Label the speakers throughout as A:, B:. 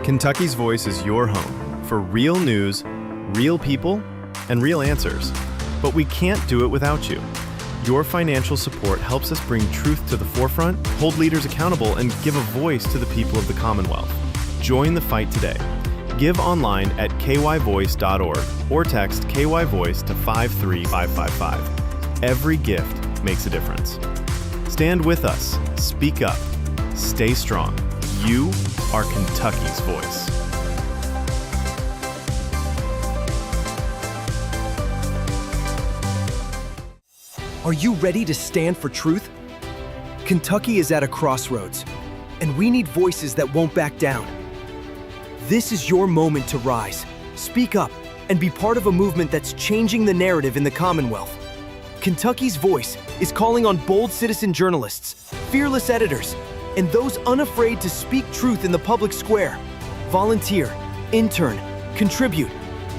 A: Kentucky's Voice is your home for real news, real people, and real answers. But we can't do it without you. Your financial support helps us bring truth to the forefront, hold leaders accountable, and give a voice to the people of the Commonwealth. Join the fight today. Give online at kyvoice.org or text KYVoice to 53555. Every gift makes a difference. Stand with us. Speak up. Stay strong. You are Kentucky's voice.
B: Are you ready to stand for truth? Kentucky is at a crossroads, and we need voices that won't back down. This is your moment to rise, speak up, and be part of a movement that's changing the narrative in the Commonwealth. Kentucky's Voice is calling on bold citizen journalists, fearless editors, and those unafraid to speak truth in the public square. Volunteer, intern, contribute.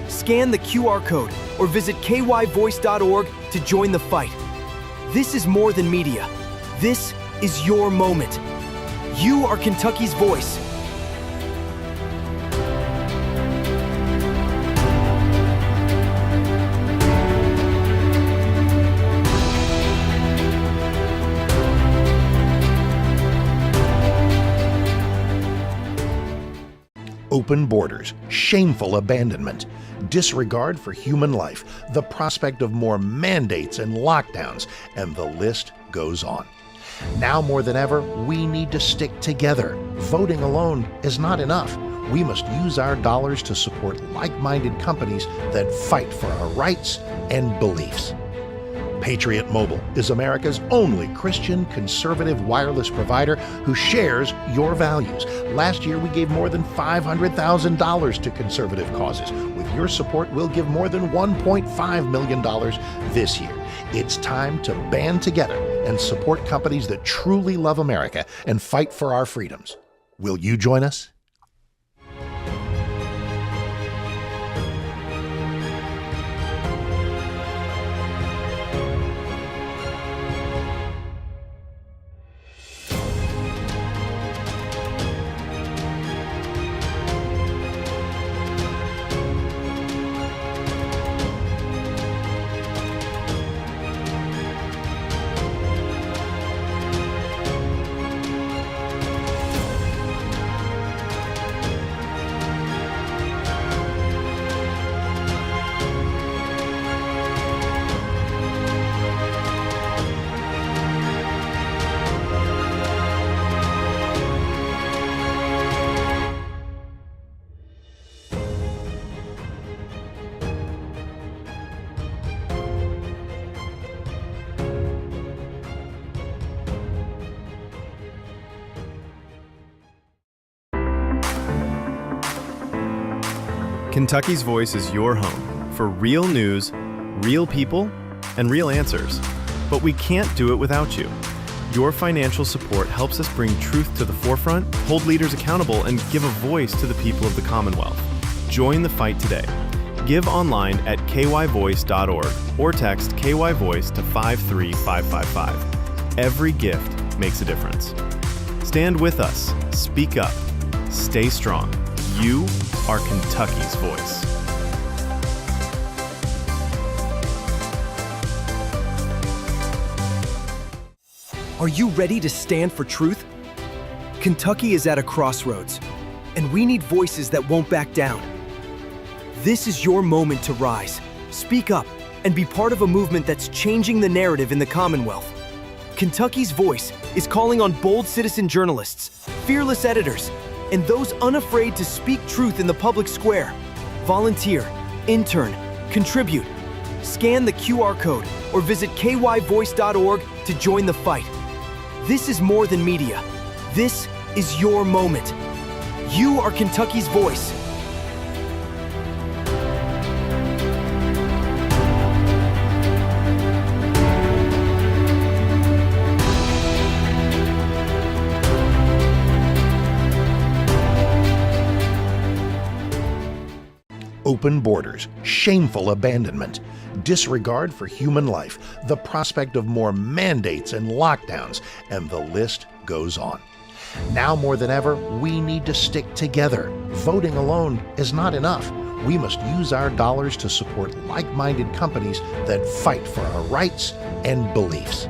B: Scan the QR code or visit kyvoice.org to join the fight. This is more than media. This is your moment. You are Kentucky's voice.
C: Open borders, shameful abandonment, disregard for human life, the prospect of more mandates and lockdowns, and the list goes on. Now more than ever, we need to stick together. Voting alone is not enough. We must use our dollars to support like-minded companies that fight for our rights and beliefs. Patriot Mobile is America's only Christian conservative wireless provider who shares your values. Last year, we gave more than $500,000 to conservative causes. With your support, we'll give more than $1.5 million this year. It's time to band together and support companies that truly love America and fight for our freedoms. Will you join us?
A: Kentucky's Voice is your home for real news, real people, and real answers. But we can't do it without you. Your financial support helps us bring truth to the forefront, hold leaders accountable, and give a voice to the people of the Commonwealth. Join the fight today. Give online at kyvoice.org or text KYVoice to 53555. Every gift makes a difference. Stand with us. Speak up. Stay strong. You are Kentucky's voice.
B: Are you ready to stand for truth? Kentucky is at a crossroads, and we need voices that won't back down. This is your moment to rise, speak up, and be part of a movement that's changing the narrative in the Commonwealth. Kentucky's Voice is calling on bold citizen journalists, fearless editors, and those unafraid to speak truth in the public square. Volunteer, intern, contribute. Scan the QR code or visit kyvoice.org to join the fight. This is more than media. This is your moment. You are Kentucky's voice.
C: Open borders, shameful abandonment, disregard for human life, the prospect of more mandates and lockdowns, and the list goes on. Now more than ever, we need to stick together. Voting alone is not enough. We must use our dollars to support like-minded companies that fight for our rights and beliefs.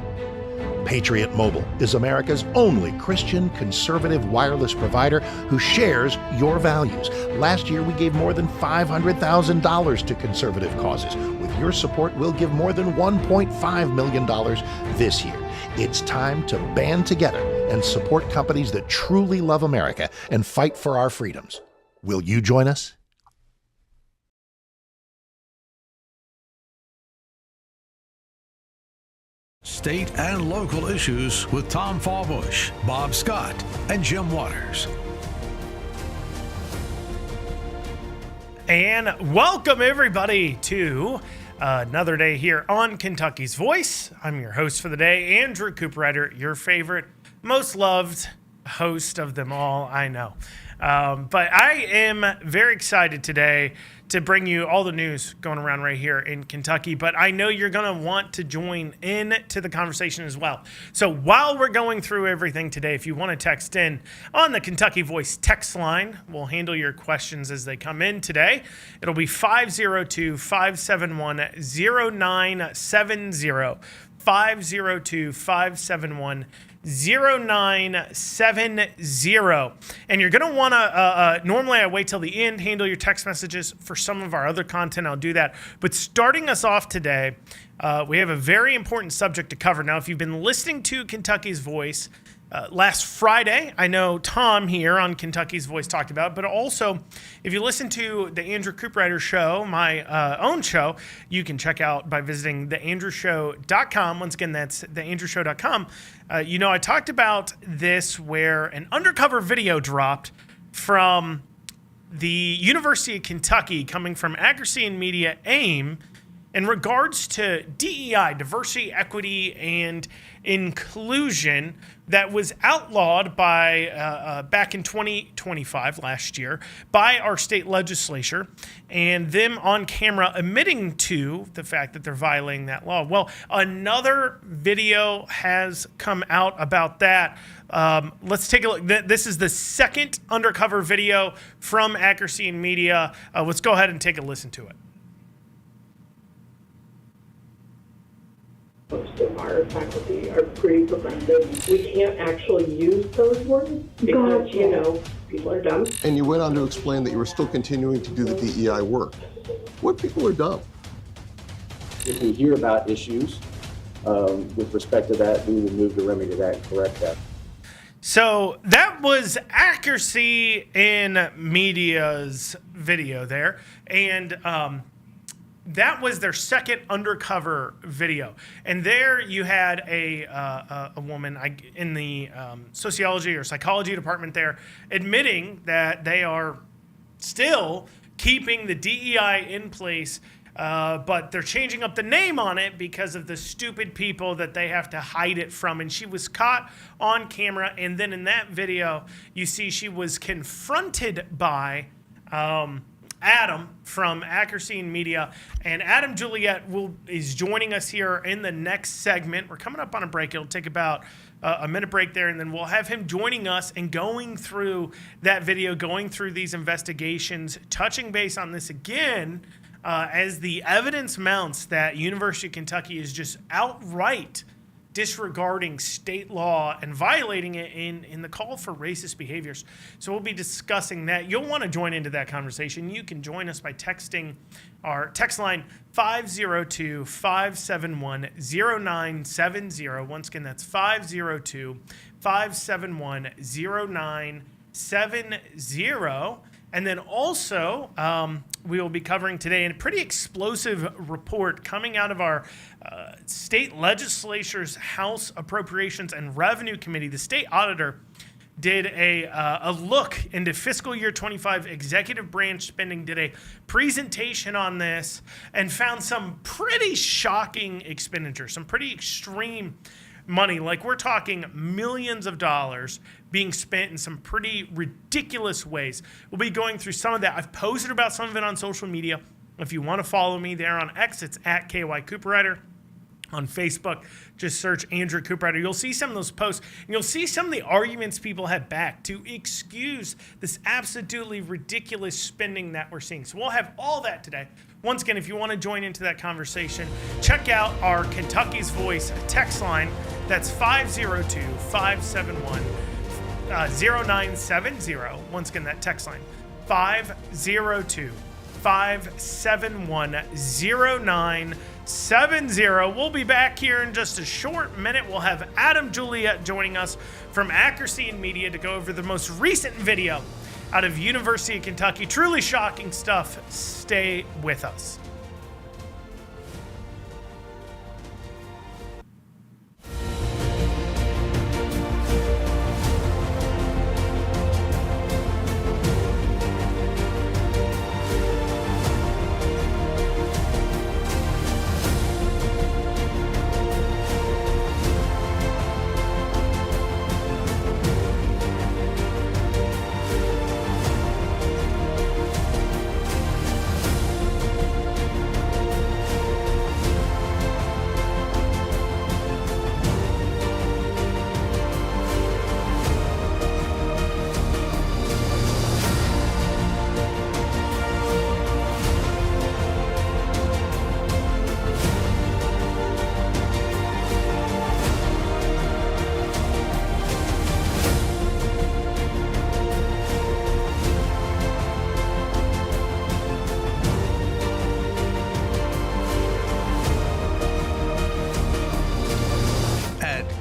C: Patriot Mobile is America's only Christian conservative wireless provider who shares your values. Last year, we gave more than $500,000 to conservative causes. With your support, we'll give more than $1.5 million this year. It's time to band together and support companies that truly love America and fight for our freedoms. Will you join us?
D: State and local issues with Tom Fallbush, Bob Scott, and Jim Waters.
E: And welcome everybody to another day here on Kentucky's Voice. I'm your host for the day, Andrew Cooperrider, your favorite, most loved host of them all, I know. But I am very excited today to bring you all the news going around right here in Kentucky. But I know you're going to want to join in to the conversation as well. So while we're going through everything today, if you want to text in on the Kentucky Voice text line, we'll handle your questions as they come in today. It'll be 502-571-0970. 502-571-0970. And you're going to want to, normally I wait till the end, handle your text messages. For some of our other content, I'll do that. But starting us off today, we have a very important subject to cover. Now, if you've been listening to Kentucky's Voice, last Friday, I know Tom here on Kentucky's Voice talked about it, but also if you listen to the Andrew Cooperrider Show, my own show, you can check out by visiting theandrewshow.com. Once again, that's theandrewshow.com. I talked about this where an undercover video dropped from the University of Kentucky coming from Accuracy in Media AIM in regards to DEI, diversity, equity, and inclusion, that was outlawed by back in 2025, last year, by our state legislature, and them on camera admitting to the fact that they're violating that law. Well, another video has come out about that. Let's take a look. This is the second undercover video from Accuracy in Media. Let's go ahead and take a listen to it.
F: Most of our faculty are pretty progressive. We can't actually use those words because, people are dumb.
G: And you went on to explain that you were still continuing to do the DEI work. What people are dumb?
H: If we hear about issues with respect to that, we will move to remedy that and correct that.
E: So that was Accuracy in Media's video there. And that was their second undercover video. And there you had a woman in the sociology or psychology department there admitting that they are still keeping the DEI in place, but they're changing up the name on it because of the stupid people that they have to hide it from. And she was caught on camera. And then in that video, you see she was confronted by Adam from Accuracy in Media, and Adam Juliet is joining us here in the next segment. We're coming up on a break. It'll take about a minute break there, and then we'll have him joining us and going through that video, going through these investigations, touching base on this again as the evidence mounts that University of Kentucky is just outright disregarding state law and violating it in the call for racist behaviors. So we'll be discussing that. You'll want to join into that conversation. You can join us by texting our text line 502-571-0970. Once again, that's 502-571-0970. And then also, we will be covering today a pretty explosive report coming out of our state legislature's House Appropriations and Revenue Committee. The state auditor did a look into fiscal year 25 executive branch spending, did a presentation on this, and found some pretty shocking expenditures, some pretty extreme money. Like, we're talking millions of dollars being spent in some pretty ridiculous ways. We'll be going through some of that. I've posted about some of it on social media. If you want to follow me there on X, it's at KY Cooperrider. on Facebook. Just search Andrew Cooperrider. You'll see some of those posts, and you'll see some of the arguments people have back to excuse this absolutely ridiculous spending that we're seeing. So we'll have all that today. Once again, if you want to join into that conversation, check out our Kentucky's Voice text line. That's 502-571-0970. Once again, that text line, 502-571-0970. We'll be back here in just a short minute. We'll have Adam Juliet joining us from Accuracy in Media to go over the most recent video out of University of Kentucky. Truly shocking stuff. Stay with us.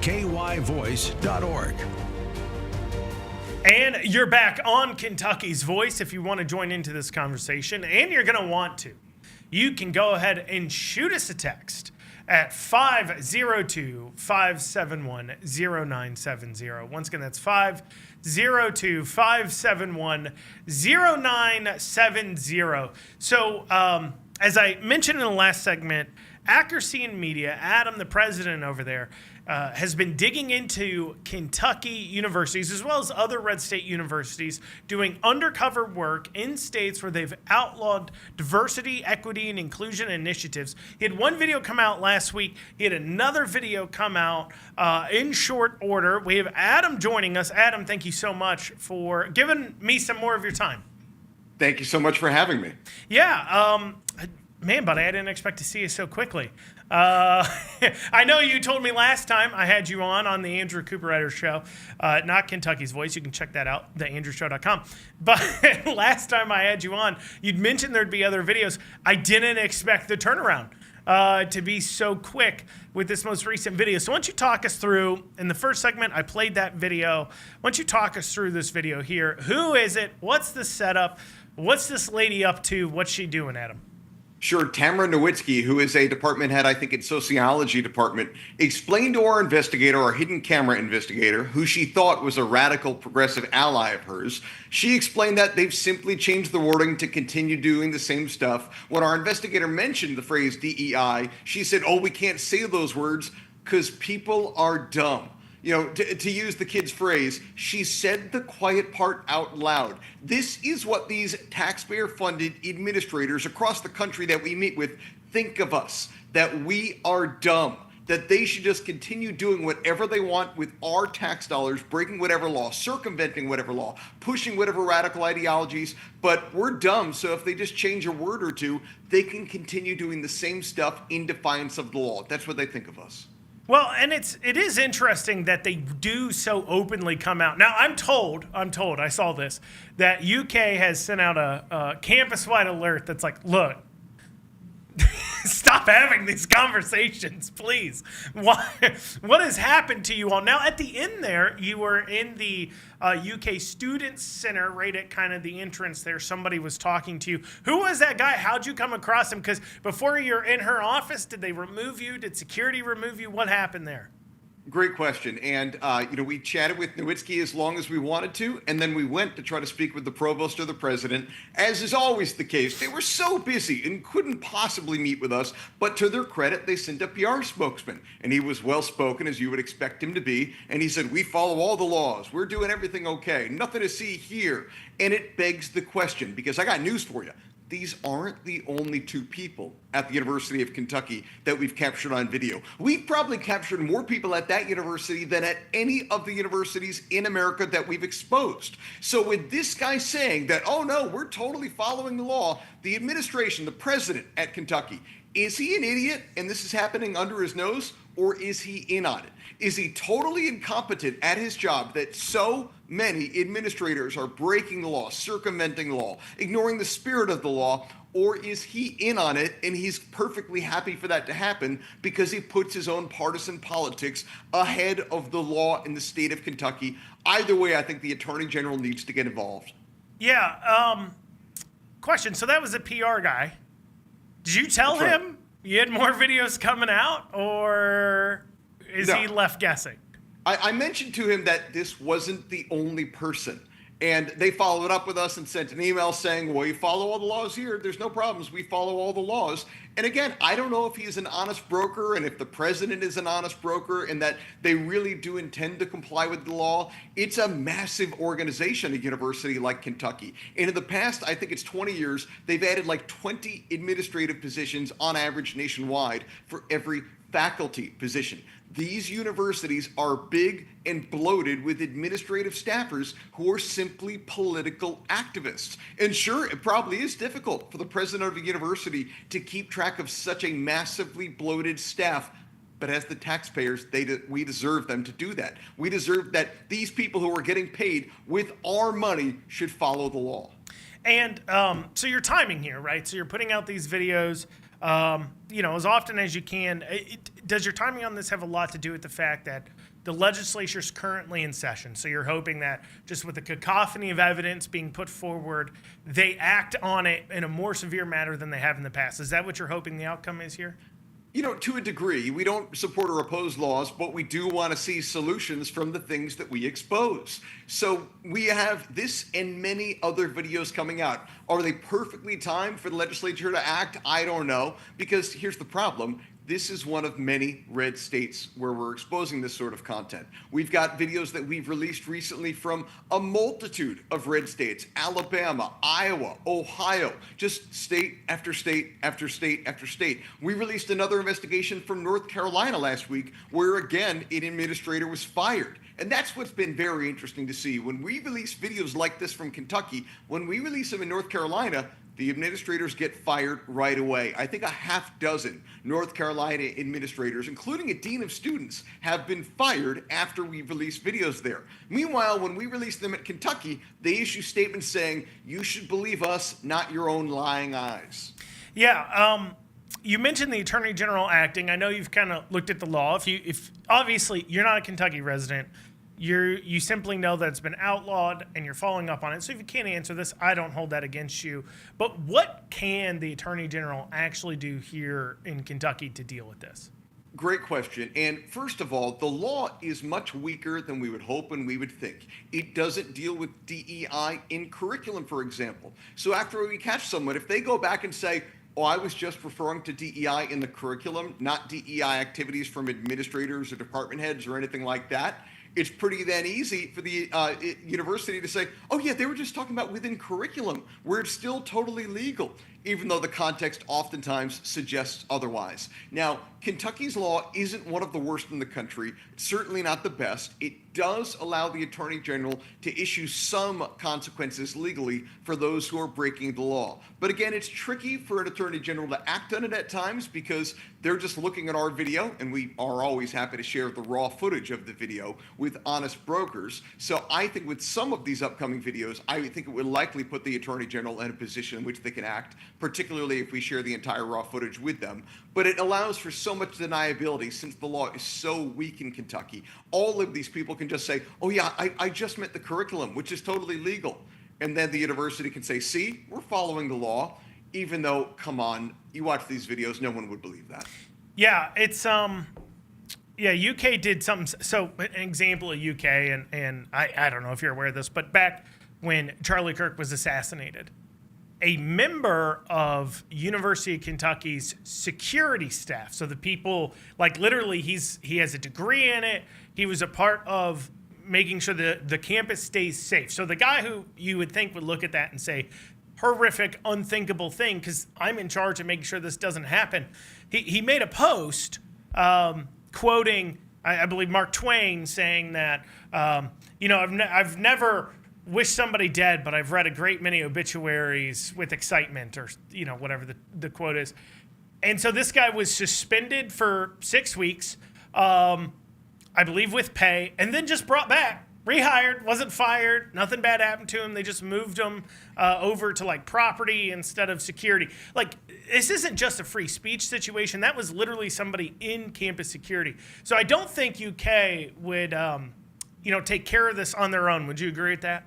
D: kyvoice.org.
E: And you're back on Kentucky's Voice. If you want to join into this conversation, and you're going to want to, you can go ahead and shoot us a text at 502-571-0970. Once again, that's 502-571-0970. So, as I mentioned in the last segment, Accuracy in Media, Adam, the president over there, has been digging into Kentucky universities as well as other red state universities doing undercover work in states where they've outlawed diversity, equity, and inclusion initiatives. He had one video come out last week. He had another video come out in short order. We have Adam joining us. Adam, thank you so much for giving me some more of your time.
I: Thank you so much for having me.
E: Yeah, man, buddy, I didn't expect to see you so quickly. I know you told me last time I had you on the Andrew Cooperrider Show, not Kentucky's Voice. You can check that out, theandrewshow.com. But last time I had you on, you'd mentioned there'd be other videos. I didn't expect the turnaround to be so quick with this most recent video. So why don't you talk us through, in the first segment, I played that video. Why don't you talk us through this video here? Who is it? What's the setup? What's this lady up to? What's she doing, Adam?
I: Sure. Tamara Nowitzki, who is a department head, I think, in sociology department, explained to our investigator, our hidden camera investigator, who she thought was a radical progressive ally of hers. She explained that they've simply changed the wording to continue doing the same stuff. When our investigator mentioned the phrase DEI, she said, oh, we can't say those words because people are dumb. You know, to use the kid's phrase, she said the quiet part out loud. This is what these taxpayer-funded administrators across the country that we meet with think of us, that we are dumb, that they should just continue doing whatever they want with our tax dollars, breaking whatever law, circumventing whatever law, pushing whatever radical ideologies, but we're dumb, so if they just change a word or two, they can continue doing the same stuff in defiance of the law. That's what they think of us.
E: Well, and it is interesting that they do so openly come out. Now, I'm told, I saw this, that UK has sent out a campus-wide alert that's like, look, stop having these conversations, please. What has happened to you all? Now, at the end there, you were in the UK Student Center, right at kind of the entrance there. Somebody was talking to you. Who was that guy? How'd you come across him? Because before you're in her office, did they remove you? Did security remove you? What happened there?
I: Great question. And, we chatted with Nowitzki as long as we wanted to, and then we went to try to speak with the provost or the president. As is always the case, they were so busy and couldn't possibly meet with us, but to their credit, they sent a PR spokesman, and he was well-spoken, as you would expect him to be, and he said, we follow all the laws. We're doing everything okay. Nothing to see here. And it begs the question, because I got news for you. these aren't the only two people at the University of Kentucky that we've captured on video. We've probably captured more people at that university than at any of the universities in America that we've exposed. So with this guy saying that, oh no, we're totally following the law, the administration, the president at Kentucky, is he an idiot and this is happening under his nose, or is he in on it? Is he totally incompetent at his job that so many administrators are breaking the law, circumventing the law, ignoring the spirit of the law, or is he in on it and he's perfectly happy for that to happen because he puts his own partisan politics ahead of the law in the state of Kentucky? Either way, I think the Attorney General needs to get involved.
E: Yeah. Question. So that was a PR guy. Did you tell
I: That's right.
E: him you had more videos coming out, or is
I: No.
E: he left guessing?
I: I mentioned to him that this wasn't the only person. And they followed up with us and sent an email saying, well, you follow all the laws here. There's no problems. We follow all the laws. And again, I don't know if he's an honest broker and if the president is an honest broker and that they really do intend to comply with the law. It's a massive organization, a university like Kentucky. And in the past, I think it's 20 years, they've added like 20 administrative positions on average nationwide for every faculty position. These universities are big and bloated with administrative staffers who are simply political activists. And sure, it probably is difficult for the president of a university to keep track of such a massively bloated staff. But as the taxpayers, we deserve them to do that. We deserve that these people who are getting paid with our money should follow the law.
E: And so your timing here, right? So you're putting out these videos, as often as you can. Does your timing on this have a lot to do with the fact that the legislature is currently in session? So you're hoping that just with the cacophony of evidence being put forward, they act on it in a more severe manner than they have in the past. Is that what you're hoping the outcome is here?
I: To a degree, we don't support or oppose laws, but we do want to see solutions from the things that we expose. So we have this and many other videos coming out. Are they perfectly timed for the legislature to act? I don't know, because here's the problem. This is one of many red states where we're exposing this sort of content. We've got videos that we've released recently from a multitude of red states: Alabama, Iowa, Ohio, just state after state after state after state. We released another investigation from North Carolina last week where, again, an administrator was fired. And that's what's been very interesting to see. When we release videos like this from Kentucky, when we release them in North Carolina, the administrators get fired right away. I think a half dozen North Carolina administrators, including a dean of students, have been fired after we released videos there. Meanwhile, when we release them at Kentucky, they issue statements saying, you should believe us, not your own lying eyes.
E: Yeah. You mentioned the Attorney General acting. I know you've kind of looked at the law. If obviously you're not a Kentucky resident, you simply know that it's been outlawed and you're following up on it. So if you can't answer this, I don't hold that against you. But what can the Attorney General actually do here in Kentucky to deal with this?
I: Great question. And first of all, the law is much weaker than we would hope and we would think. It doesn't deal with DEI in curriculum, for example. So after we catch someone, if they go back and say, oh, I was just referring to DEI in the curriculum, not DEI activities from administrators or department heads or anything like that, it's pretty then easy for the university to say, oh yeah, they were just talking about within curriculum, where it's still totally legal, even though the context oftentimes suggests otherwise. Now, Kentucky's law isn't one of the worst in the country. It's certainly not the best. It does allow the Attorney General to issue some consequences legally for those who are breaking the law. But again, it's tricky for an Attorney General to act on it at times because they're just looking at our video, and we are always happy to share the raw footage of the video with honest brokers. So I think with some of these upcoming videos, I think it would likely put the Attorney General in a position in which they can act, particularly if we share the entire raw footage with them. But it allows for so much deniability since the law is so weak in Kentucky. All of these people can just say, oh yeah, I just meant the curriculum, which is totally legal. And then the university can say, see, we're following the law, even though, come on, you watch these videos, no one would believe that.
E: Yeah, it's UK did something. So an example of UK, and I don't know if you're aware of this, but back when Charlie Kirk was assassinated, a member of University of Kentucky's security staff, so the people, like literally he has a degree in it, he was a part of making sure the campus stays safe. So the guy who you would think would look at that and say, horrific, unthinkable thing, because I'm in charge of making sure this doesn't happen. He made a post quoting, I believe, Mark Twain, saying that, I've never wished somebody dead, but I've read a great many obituaries with excitement, or, whatever the quote is. And so this guy was suspended for 6 weeks, I believe with pay, and then just brought back. Rehired, wasn't fired, nothing bad happened to him. They just moved him over to like property instead of security. Like, this isn't just a free speech situation. That was literally somebody in campus security. So I don't think UK would, take care of this on their own. Would you agree with that?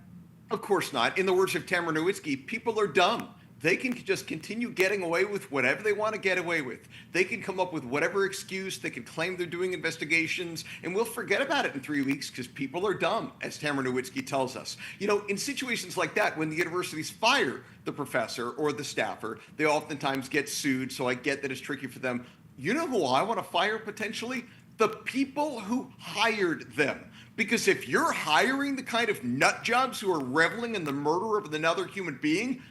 I: Of course not. In the words of Tamara Nowitzki, people are dumb. They can just continue getting away with whatever they want to get away with. They can come up with whatever excuse. They can claim they're doing investigations, and we'll forget about it in 3 weeks because people are dumb, as Tamara Nowitzki tells us. In situations like that, when the universities fire the professor or the staffer, they oftentimes get sued, so I get that it's tricky for them. You know who I want to fire potentially? The people who hired them. Because if you're hiring the kind of nut jobs who are reveling in the murder of another human being,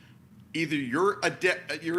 I: either you're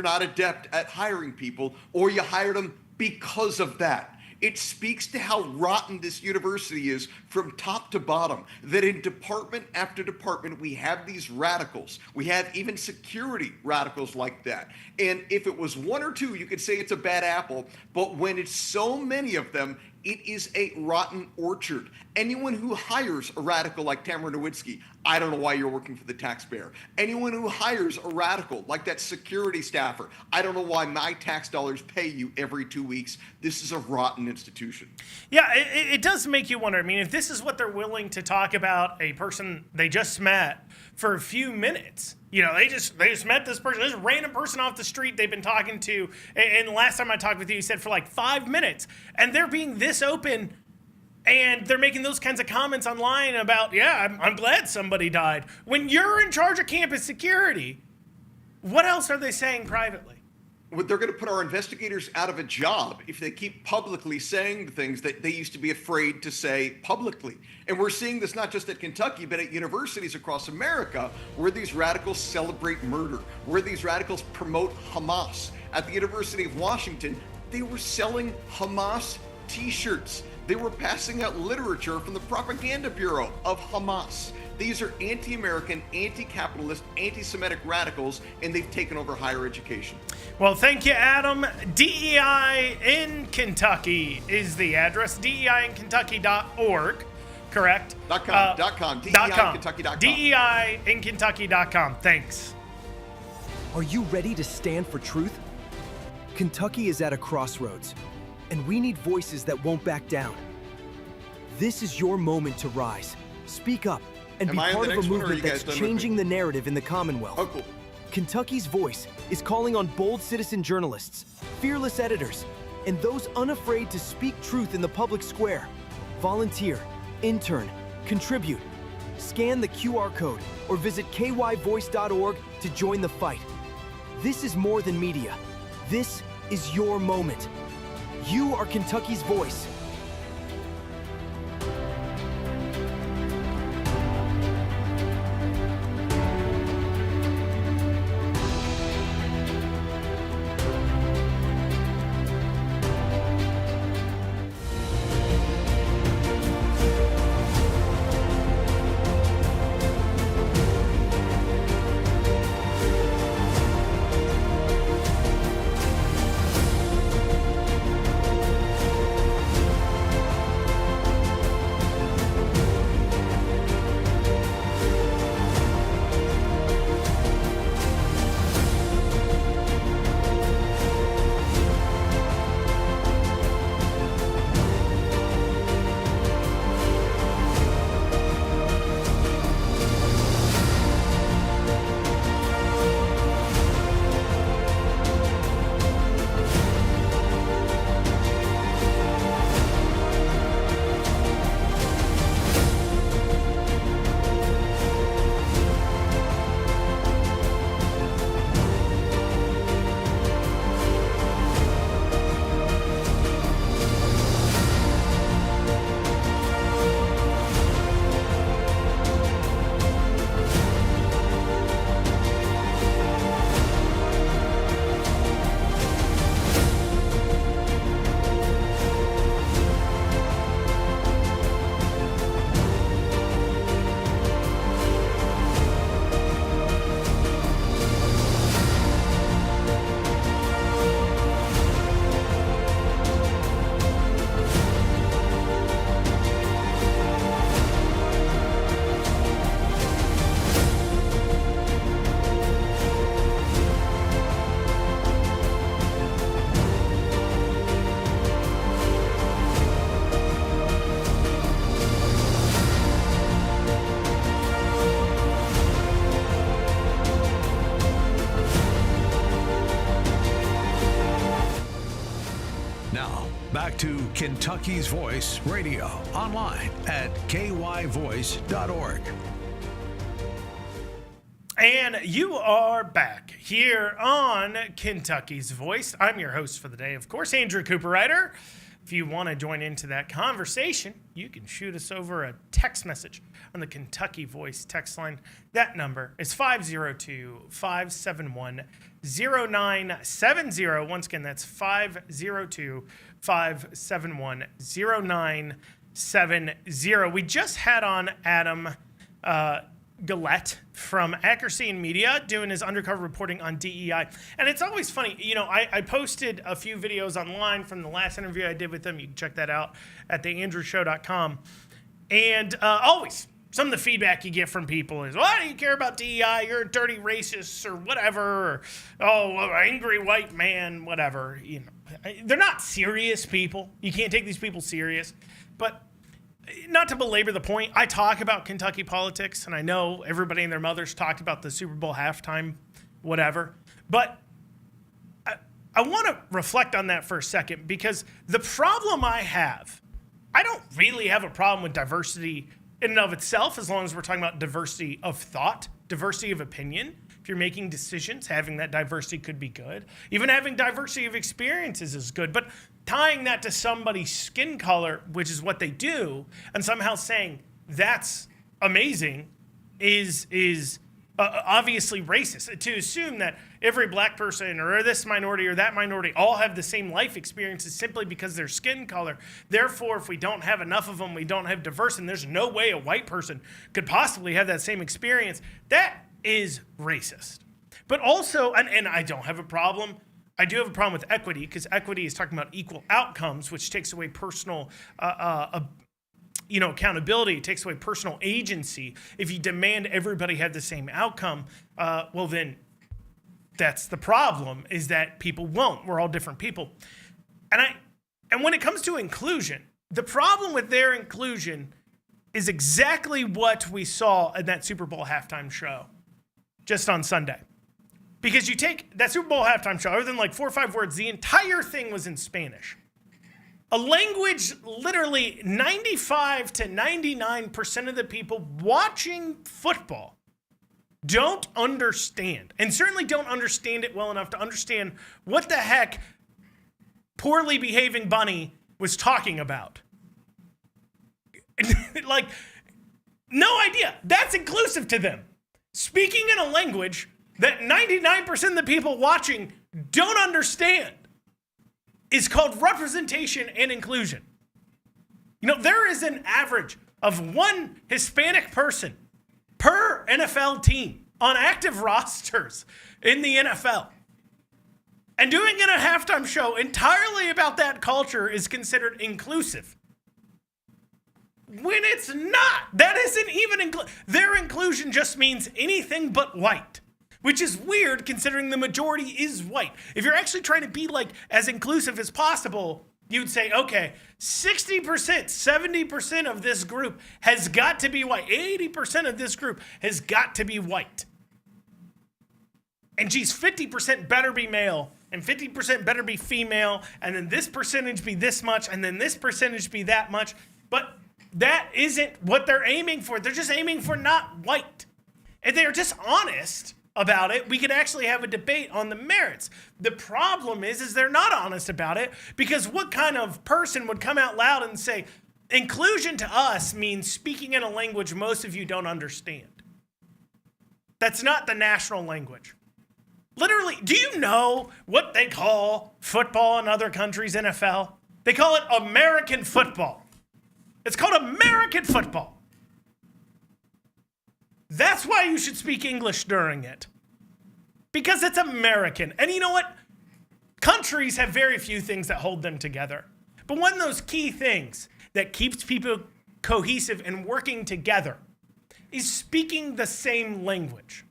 I: not adept at hiring people, or you hired them because of that. It speaks to how rotten this university is from top to bottom, that in department after department, we have these radicals. We have even security radicals like that. And if it was one or two, you could say it's a bad apple. But when it's so many of them, it is a rotten orchard. Anyone who hires a radical like Tamara Nowitzki, I don't know why you're working for the taxpayer. Anyone who hires a radical like that security staffer, I don't know why my tax dollars pay you every 2 weeks. This is a rotten institution.
E: Yeah, it does make you wonder. I mean, if this is what they're willing to talk about a person they just met for a few minutes, they just met this person, this random person off the street they've been talking to, and the last time I talked with you said for like 5 minutes, and they're being this open, and they're making those kinds of comments online about, I'm glad somebody died. When you're in charge of campus security, what else are they saying privately?
I: They're going to put our investigators out of a job if they keep publicly saying the things that they used to be afraid to say publicly. And we're seeing this not just at Kentucky, but at universities across America, where these radicals celebrate murder, where these radicals promote Hamas. At the University of Washington, they were selling Hamas t-shirts. They were passing out literature from the propaganda bureau of Hamas. These are anti-American, anti-capitalist, anti-Semitic radicals, and they've taken over higher education.
E: Well, thank you, Adam. DEI in Kentucky is the address. DEIinkentucky.org, correct?
I: .com. DEIinkentucky.com.
E: DEIinkentucky.com. Thanks.
B: Are you ready to stand for truth? Kentucky is at a crossroads, and we need voices that won't back down. This is your moment to rise. Speak up and be part of a movement that's changing the narrative in the Commonwealth.
I: Oh, cool.
B: Kentucky's Voice is calling on bold citizen journalists, fearless editors, and those unafraid to speak truth in the public square. Volunteer, intern, contribute. Scan the QR code or visit kyvoice.org to join the fight. This is more than media. This is your moment. You are Kentucky's voice.
D: Back to Kentucky's Voice Radio, online at kyvoice.org.
E: And you are back here on Kentucky's Voice. I'm your host for the day, of course, Andrew Cooper-Ryder. If you want to join into that conversation, you can shoot us over a text message on the Kentucky Voice text line. That number is 502-571-0970. Once again, that's 502-571-0970. We just had on Adam Gillette from Accuracy in Media doing his undercover reporting on DEI. And it's always funny, you know, I posted a few videos online from the last interview I did with him. You can check that out at theandrewshow.com. And always, some of the feedback you get from people is, why do you care about DEI? You're a dirty racist or whatever. Or, oh, angry white man, whatever. You know, they're not serious people. You can't take these people serious. But not to belabor the point, I talk about Kentucky politics, and I know everybody and their mothers talked about the Super Bowl halftime, whatever. But I want to reflect on that for a second, because the problem I don't really have a problem with diversity in and of itself, as long as we're talking about diversity of thought, diversity of opinion. If you're making decisions, having that diversity could be good. Even having diversity of experiences is good. But tying that to somebody's skin color, which is what they do, and somehow saying that's amazing is obviously racist. To assume that every black person or this minority or that minority all have the same life experiences simply because their skin color. Therefore, if we don't have enough of them, we don't have diverse, and there's no way a white person could possibly have that same experience. That is racist. But also, and I don't have a problem, I do have a problem with equity, because equity is talking about equal outcomes, which takes away personal accountability. It takes away personal agency. If you demand everybody have the same outcome, well then that's the problem, is that people won't. We're all different people. And when it comes to inclusion, the problem with their inclusion is exactly what we saw in that Super Bowl halftime show just on Sunday. Because you take that Super Bowl halftime show, other than like 4 or 5 words, the entire thing was in Spanish. A language literally 95 to 99% of the people watching football don't understand, and certainly don't understand it well enough to understand what the heck poorly behaving bunny was talking about. Like, no idea. That's inclusive to them. Speaking in a language that 99% of the people watching don't understand is called representation and inclusion. You know, there is an average of one Hispanic person per NFL team on active rosters in the NFL. And doing it a halftime show entirely about that culture is considered inclusive. When it's not. That isn't even their inclusion just means anything but white, which is weird considering the majority is white. If you're actually trying to be like as inclusive as possible, you'd say, okay, 60%, 70% of this group has got to be white. 80% of this group has got to be white. And geez, 50% better be male, and 50% better be female, and then this percentage be this much, and then this percentage be that much. But that isn't what they're aiming for. They're just aiming for not white. If they're just honest about it, we could actually have a debate on the merits. The problem is they're not honest about it, because what kind of person would come out loud and say, inclusion to us means speaking in a language most of you don't understand? That's not the national language. Literally, do you know what they call football in other countries' NFL? They call it American football. It's called American football. That's why you should speak English during it. Because it's American. And you know what? Countries have very few things that hold them together. But one of those key things that keeps people cohesive and working together is speaking the same language.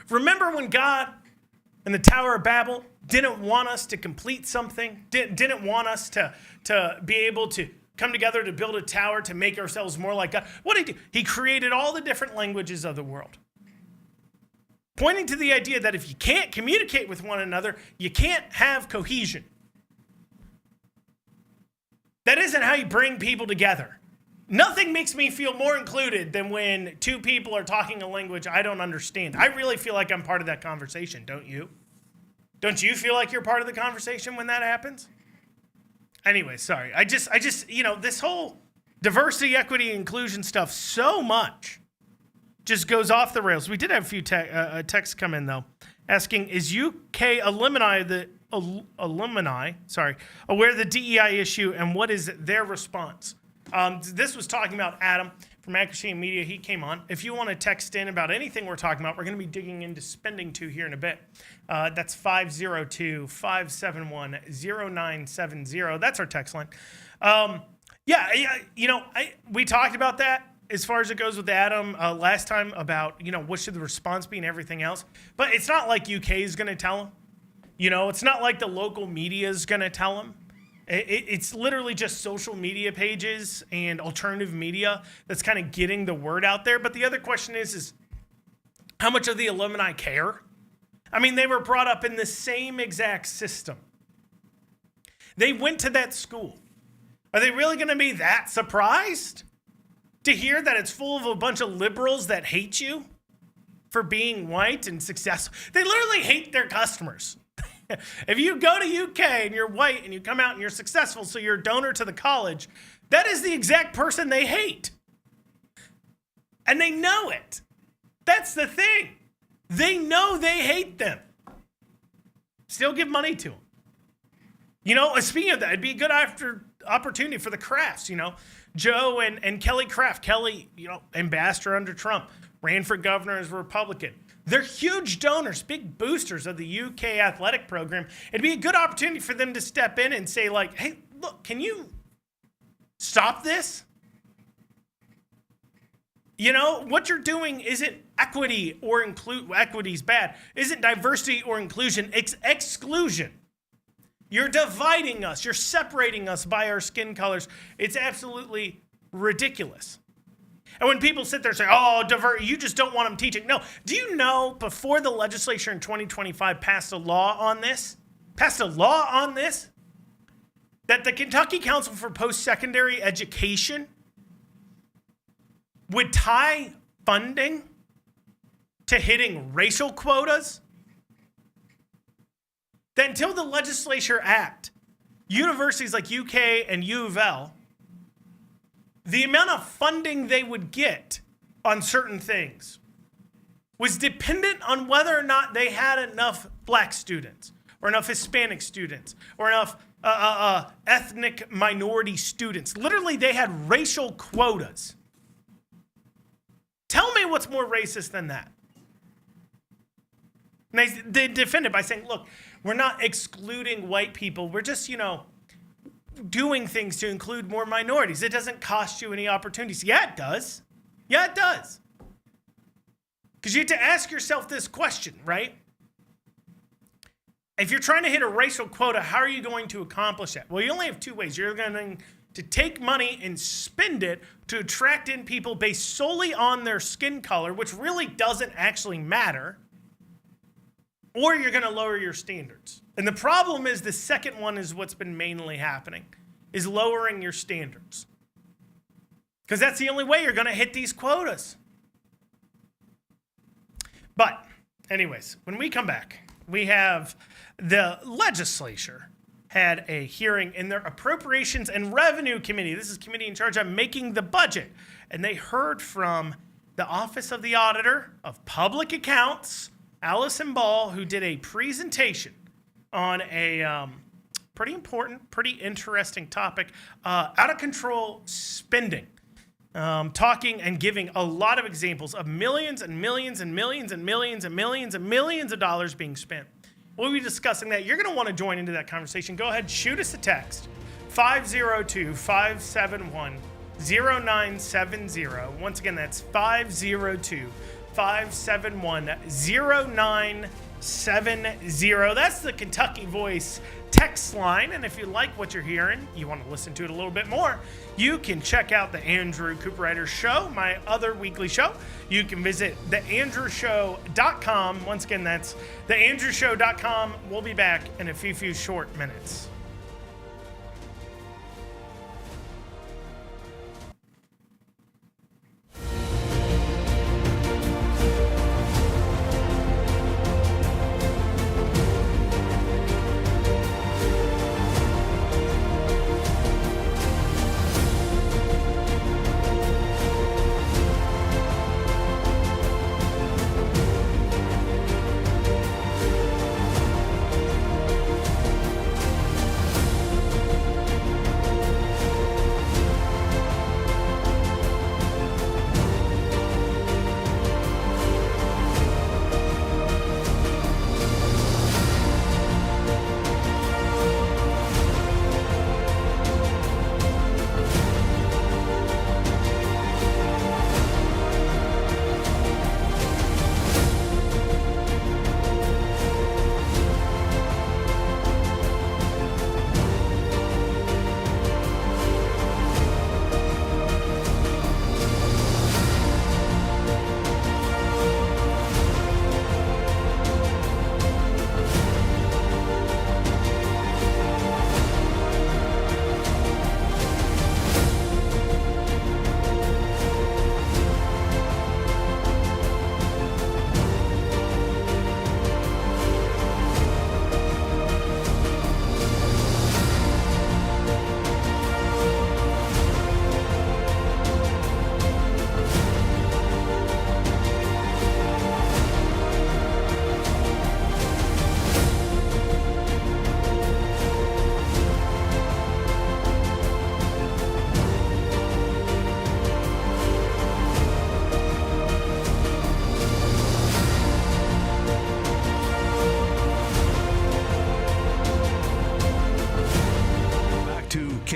E: Remember when God in the Tower of Babel didn't want us to complete something, didn't want us to be able to come together to build a tower to make ourselves more like God? What did he do? He created all the different languages of the world, pointing to the idea that if you can't communicate with one another, you can't have cohesion. That isn't how you bring people together. Nothing makes me feel more included than when two people are talking a language I don't understand. I really feel like I'm part of that conversation, don't you? Don't you feel like you're part of the conversation when that happens? Anyway, sorry. I just, this whole diversity, equity, inclusion stuff so much just goes off the rails. We did have a few texts come in, though, asking, is UK alumni aware of the DEI issue, and what is their response? This was talking about Adam from Accuracy in Media. He came on. If you want to text in about anything we're talking about, we're going to be digging into spending too here in a bit. That's 502-571-0970. That's our text line. We talked about that as far as it goes with Adam last time about, what should the response be and everything else. But it's not like UK is going to tell him. It's not like the local media is going to tell him. It's literally just social media pages and alternative media that's kind of getting the word out there. But the other question is how much of the alumni care? I mean, they were brought up in the same exact system. They went to that school. Are they really going to be that surprised to hear that it's full of a bunch of liberals that hate you for being white and successful? They literally hate their customers. If you go to UK and you're white and you come out and you're successful, so you're a donor to the college, that is the exact person they hate. And they know it. That's the thing. They know they hate them. Still give money to them. Speaking of that, it'd be a good opportunity for the Crafts, Joe and Kelly Craft. Kelly, ambassador under Trump, ran for governor as a Republican. They're huge donors, big boosters of the UK athletic program. It'd be a good opportunity for them to step in and say, like, hey, look, can you stop this? What you're doing isn't equity or equity's bad. Isn't diversity or inclusion. It's exclusion. You're dividing us. You're separating us by our skin colors. It's absolutely ridiculous. And when people sit there and say, you just don't want them teaching. No. Do you know before the legislature in 2025 passed a law on this, that the Kentucky Council for Post-Secondary Education would tie funding to hitting racial quotas? That until the legislature act, universities like UK and U of L, the amount of funding they would get on certain things was dependent on whether or not they had enough black students or enough Hispanic students or enough ethnic minority students. Literally, they had racial quotas. Tell me what's more racist than that. And they defend it by saying, look, we're not excluding white people. We're just, doing things to include more minorities. It doesn't cost you any opportunities. Yeah, it does. Because you have to ask yourself this question, right? If you're trying to hit a racial quota, how are you going to accomplish that? Well, you only have two ways. You're going to take money and spend it to attract in people based solely on their skin color, which really doesn't actually matter, or you're going to lower your standards. And the problem is the second one is what's been mainly happening, is lowering your standards. Because that's the only way you're going to hit these quotas. But anyways, when we come back, we have the legislature had a hearing in their Appropriations and Revenue Committee. This is committee in charge of making the budget. And they heard from the Office of the Auditor of Public Accounts, Allison Ball, who did a presentation on a pretty important, pretty interesting topic, out of control spending. Talking and giving a lot of examples of millions and millions and millions and millions and millions and millions of dollars being spent. We'll be discussing that. You're going to want to join into that conversation. Go ahead, shoot us a text, 502-571-0970. Once again, that's 502-571-0970. That's the Kentucky Voice text line. And if you like what you're hearing, you want to listen to it a little bit more, you can check out the Andrew Cooperrider Show, my other weekly show. You can visit theandrewshow.com. Once again, that's theandrewshow.com. We'll be back in a few short minutes.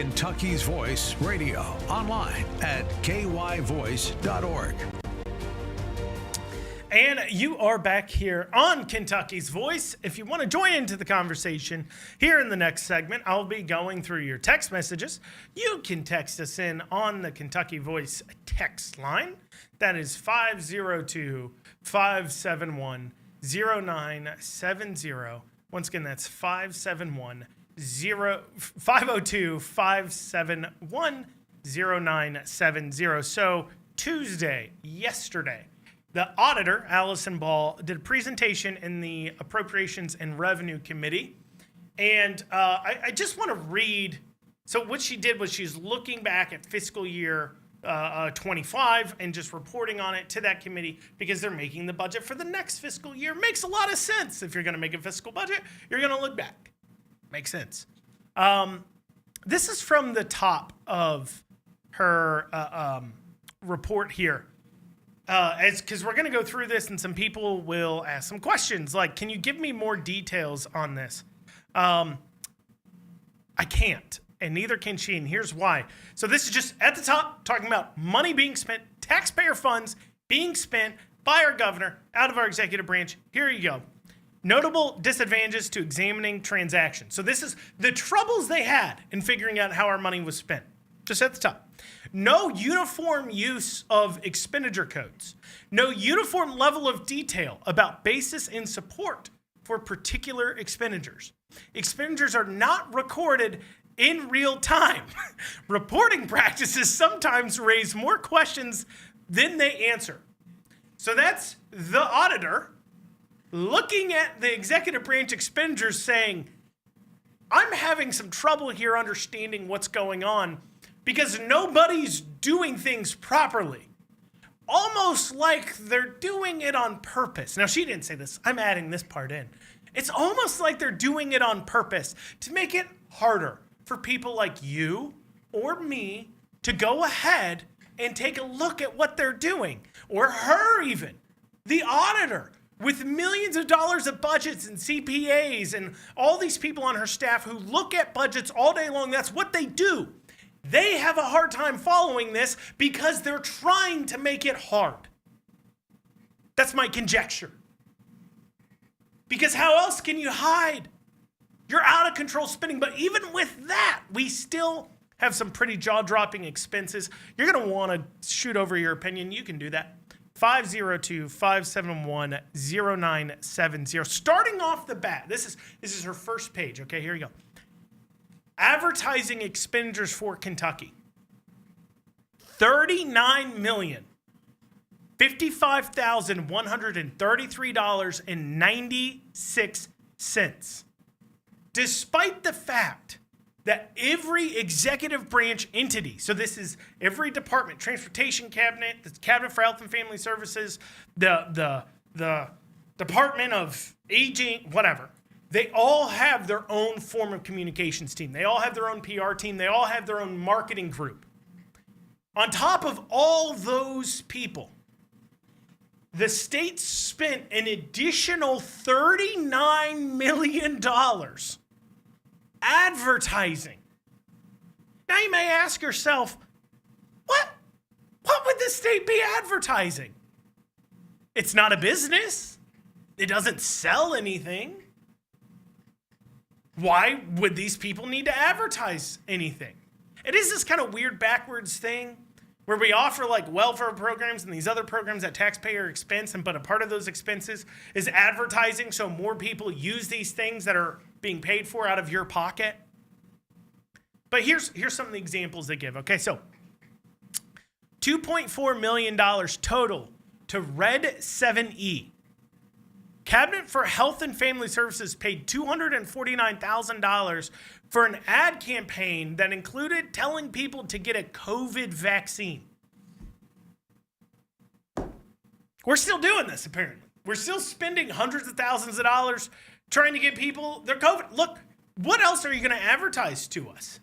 D: Kentucky's Voice Radio, online at kyvoice.org.
E: And you are back here on Kentucky's Voice. If you want to join into the conversation here in the next segment, I'll be going through your text messages. You can text us in on the Kentucky Voice text line. That is 502-571-0970. Once again, that's 502-571-0970. So Tuesday, yesterday, the auditor, Allison Ball, did a presentation in the Appropriations and Revenue Committee. And I just want to read. So what she did was she's looking back at fiscal year 25 and just reporting on it to that committee because they're making the budget for the next fiscal year. Makes a lot of sense. If you're going to make a fiscal budget, you're going to look back. Makes sense. This is from the top of her report here. Because we're going to go through this and some people will ask some questions like, can you give me more details on this? I can't, and neither can she, and here's why. So this is just at the top talking about money being spent, taxpayer funds being spent by our governor out of our executive branch. Here you go. Notable disadvantages to examining transactions. So this is the troubles they had in figuring out how our money was spent. Just at the top. No uniform use of expenditure codes. No uniform level of detail about basis and support for particular expenditures. Expenditures are not recorded in real time. Reporting practices sometimes raise more questions than they answer. So that's the auditor looking at the executive branch expenditures saying, I'm having some trouble here understanding what's going on because nobody's doing things properly. Almost like they're doing it on purpose. Now, she didn't say this. I'm adding this part in. It's almost like they're doing it on purpose to make it harder for people like you or me to go ahead and take a look at what they're doing. Or her even, the auditor, with millions of dollars of budgets and CPAs and all these people on her staff who look at budgets all day long. That's what they do. They have a hard time following this because they're trying to make it hard. That's my conjecture. Because how else can you hide your out of control spending? But even with that, we still have some pretty jaw-dropping expenses. You're going to want to shoot over your opinion. You can do that. 502-571-0970. Starting off the bat, this is her first page. Okay, here you go. Advertising expenditures for Kentucky. $39,055,133.96. Despite the fact that every executive branch entity, so this is every department, transportation cabinet, the cabinet for health and family services, the Department of Aging, whatever, they all have their own form of communications team. They all have their own PR team. They all have their own marketing group. On top of all those people, the state spent an additional $39 million advertising. Now you may ask yourself, what would the state be advertising? It's not a business. It doesn't sell anything. Why would these people need to advertise anything? It is this kind of weird backwards thing where we offer like welfare programs and these other programs at taxpayer expense, but a part of those expenses is advertising so more people use these things that are being paid for out of your pocket. But here's some of the examples they give. Okay, so $2.4 million total to Red 7E. Cabinet for Health and Family Services paid $249,000 for an ad campaign that included telling people to get a COVID vaccine. We're still doing this, apparently. We're still spending hundreds of thousands of dollars trying to get people their COVID. Look, what else are you going to advertise to us?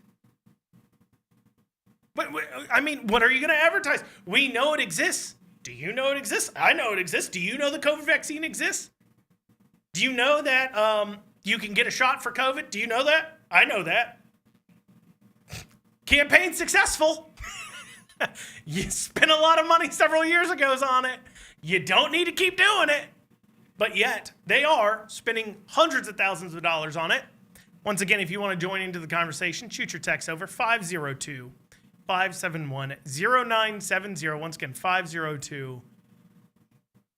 E: What are you going to advertise? We know it exists. Do you know it exists? I know it exists. Do you know the COVID vaccine exists? Do you know that you can get a shot for COVID? Do you know that? I know that. campaign successful. You spent a lot of money several years ago on it. You don't need to keep doing it. But yet, they are spending hundreds of thousands of dollars on it. Once again, if you want to join into the conversation, shoot your text over 502-571-0970. Once again,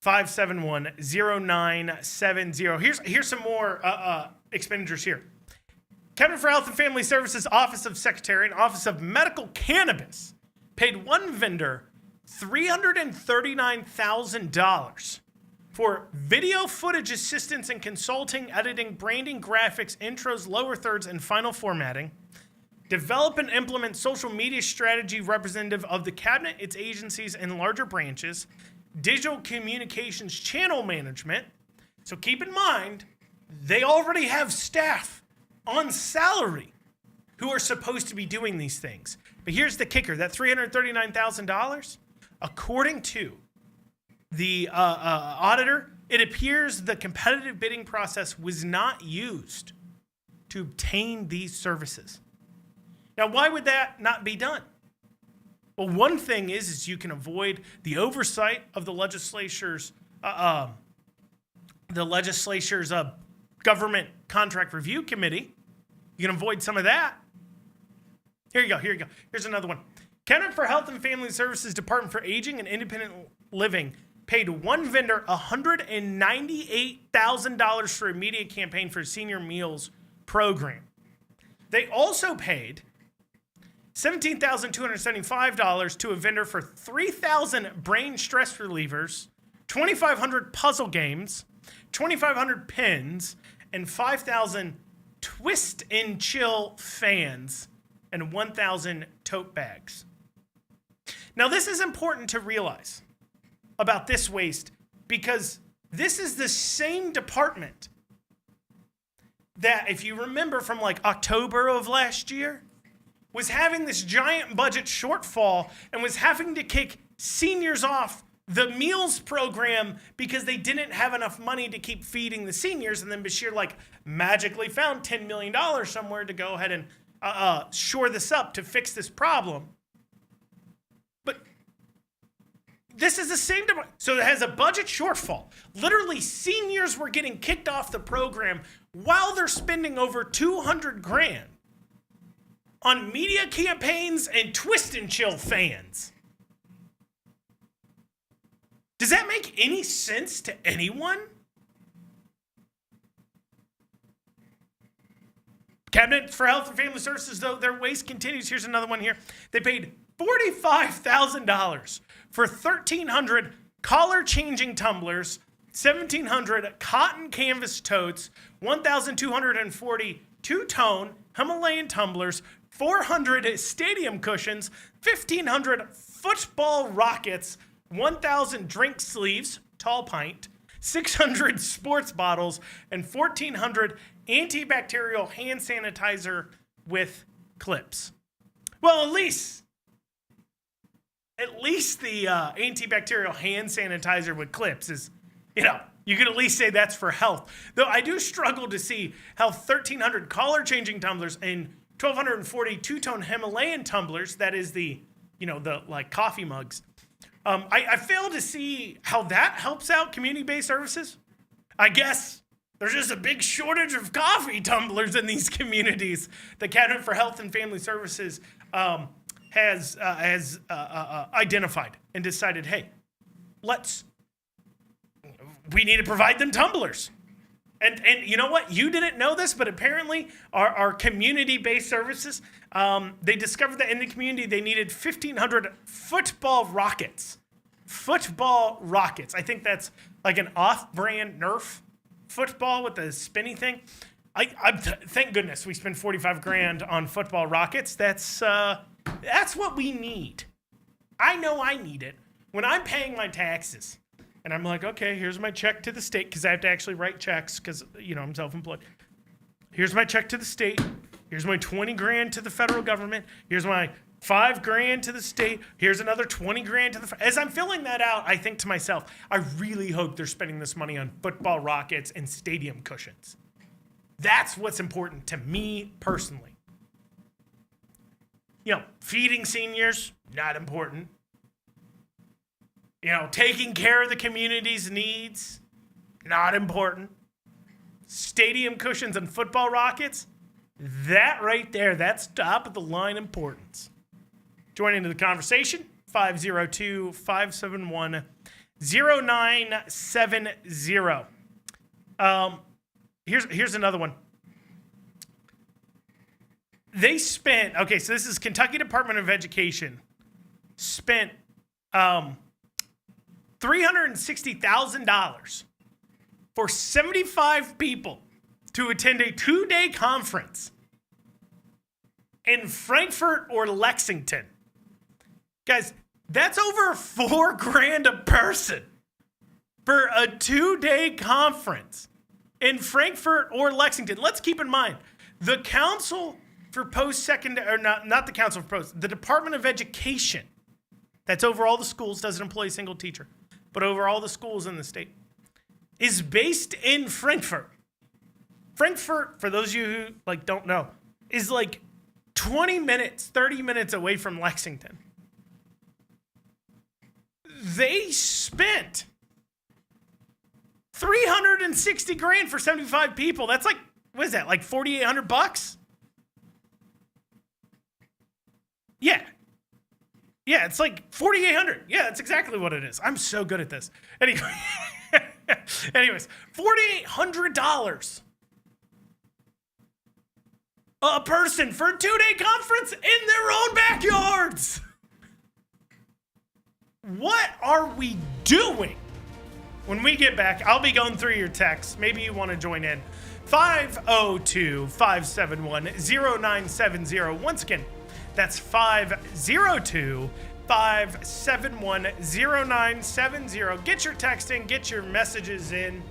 E: 502-571-0970. Here's some more expenditures here. Cabinet for Health and Family Services, Office of Secretary, and Office of Medical Cannabis paid one vendor $339,000 for video footage assistance and consulting, editing, branding, graphics, intros, lower thirds, and final formatting. Develop and implement social media strategy representative of the cabinet, its agencies, and larger branches. Digital communications channel management. So keep in mind, they already have staff on salary who are supposed to be doing these things. But here's the kicker, that $339,000, according to the auditor, it appears the competitive bidding process was not used to obtain these services. Now, why would that not be done? Well, one thing is you can avoid the oversight of the legislature's government contract review committee. You can avoid some of that. Here you go. Here's another one. Cabinet for Health and Family Services, Department for Aging and Independent Living paid one vendor $198,000 for a media campaign for senior meals program. They also paid $17,275 to a vendor for 3,000 brain stress relievers, 2,500 puzzle games, 2,500 pins, and 5,000 twist and chill fans, and 1,000 tote bags. Now, this is important to realize about this waste because this is the same department that, if you remember from like October of last year, was having this giant budget shortfall and was having to kick seniors off the meals program because they didn't have enough money to keep feeding the seniors. And then Bashir magically found $10 million somewhere to go ahead and shore this up to fix this problem. But this is the same department. So it has a budget shortfall. Literally, seniors were getting kicked off the program while they're spending over $200,000 on media campaigns and twist and chill fans. Does that make any sense to anyone? Cabinet for Health and Family Services, though, their waste continues. Here's another one here. They paid $45,000 for 1,300 collar-changing tumblers, 1,700 cotton canvas totes, 1,240 two-tone Himalayan tumblers, 400 stadium cushions, 1,500 football rockets, 1,000 drink sleeves, tall pint, 600 sports bottles, and 1,400 antibacterial hand sanitizer with clips. Well, at least the antibacterial hand sanitizer with clips is, you can at least say that's for health. Though I do struggle to see how 1,300 collar-changing tumblers and 1,240 two-tone Himalayan tumblers, that is the like coffee mugs, I fail to see how that helps out community-based services. I guess there's just a big shortage of coffee tumblers in these communities. The Cabinet for Health and Family Services has identified and decided, hey, we need to provide them tumblers. And you know what? You didn't know this, but apparently our community-based services, they discovered that in the community they needed 1,500 football rockets. Football rockets. I think that's like an off-brand Nerf football with the spinny thing. Thank goodness we spent $45,000 on football rockets. That's what we need. I know I need it when I'm paying my taxes. And I'm like, okay, here's my check to the state, because I have to actually write checks because, I'm self-employed. Here's my check to the state. Here's my $20,000 to the federal government. Here's my $5,000 to the state. Here's another $20,000 to the. As I'm filling that out, I think to myself, I really hope they're spending this money on football rockets and stadium cushions. That's what's important to me personally. Feeding seniors, not important. Taking care of the community's needs, not important. Stadium cushions and football rockets, that right there, that's top of the line importance. Joining the conversation, 502-571-0970. Here's another one. They spent, so this is Kentucky Department of Education, spent $360,000 for 75 people to attend a 2-day conference in Frankfurt or Lexington. Guys, that's over $4,000 a person for a 2-day conference in Frankfurt or Lexington. Let's keep in mind, the Council for Post-Secondary, or not the Council for Post, the Department of Education, that's over all the schools, doesn't employ a single teacher, but over all the schools in the state, is based in Frankfurt. Frankfurt, for those of you who don't know, is 20 minutes, 30 minutes away from Lexington. They spent $360,000 for 75 people. That's what is that? $4,800? Yeah. Yeah, it's $4,800. Yeah, that's exactly what it is. I'm so good at this. Anyways, $4,800 a person for a 2-day conference in their own backyards. What are we doing? When we get back, I'll be going through your texts. Maybe you want to join in. 502-571-0970. Once again, that's 502-571-0970. Get your text in, get your messages in.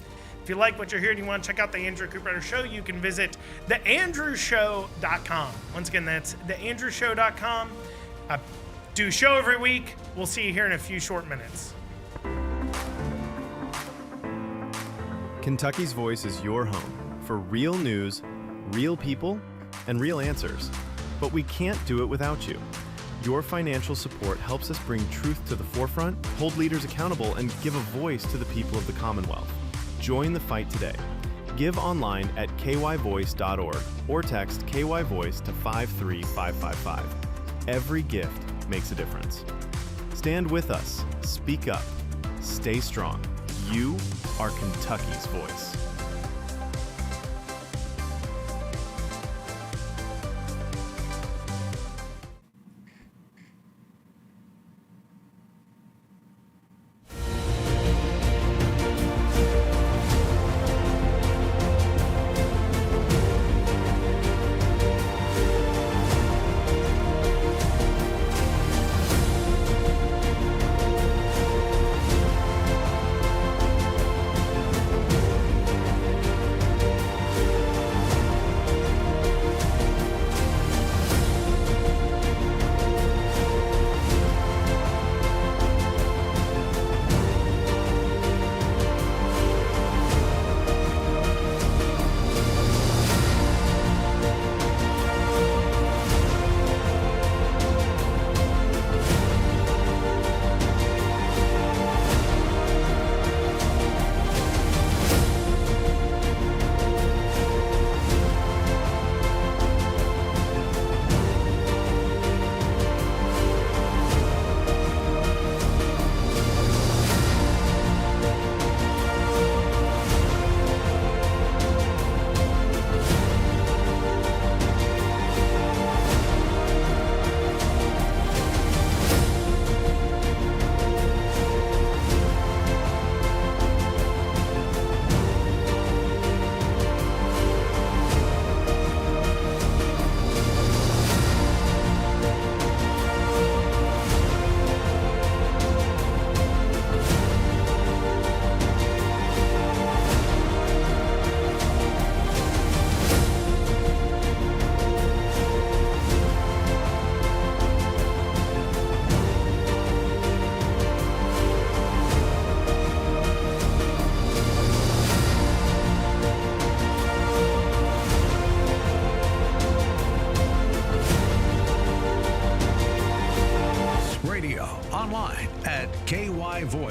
E: If you like what you're hearing, you want to check out the Andrew Cooper Show, you can visit theandrewshow.com. Once again, that's theandrewshow.com. I do a show every week. We'll see you here in a few short minutes.
A: Kentucky's Voice is your home for real news, real people, and real answers. But we can't do it without you. Your financial support helps us bring truth to the forefront, hold leaders accountable, and give a voice to the people of the Commonwealth. Join the fight today. Give online at kyvoice.org or text KYVoice to 53555. Every gift makes a difference. Stand with us. Speak up. Stay strong. You are Kentucky's voice.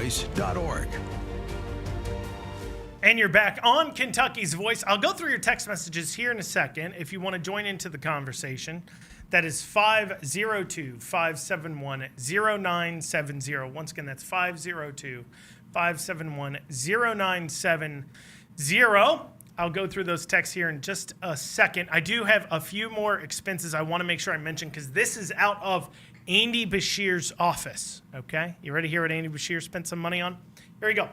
D: Kentucky'sVoice.org.
E: And you're back on Kentucky's Voice. I'll go through your text messages here in a second if you want to join into the conversation. That is 502-571-0970. Once again, that's 502-571-0970. I'll go through those texts here in just a second. I do have a few more expenses I want to make sure I mention because this is out of Andy Bashir's office. Okay? You ready to hear what Andy Bashir spent some money on? Here we go.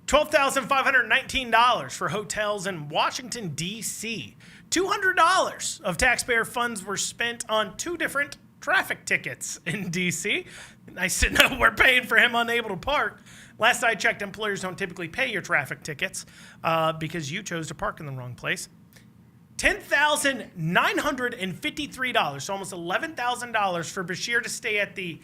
E: $12,519 for hotels in Washington, D.C. $200 of taxpayer funds were spent on 2 different traffic tickets in D.C. Nice to know we're paying for him unable to park. Last I checked, employers don't typically pay your traffic tickets because you chose to park in the wrong place. $10,953, so almost $11,000 for Bashir to stay at the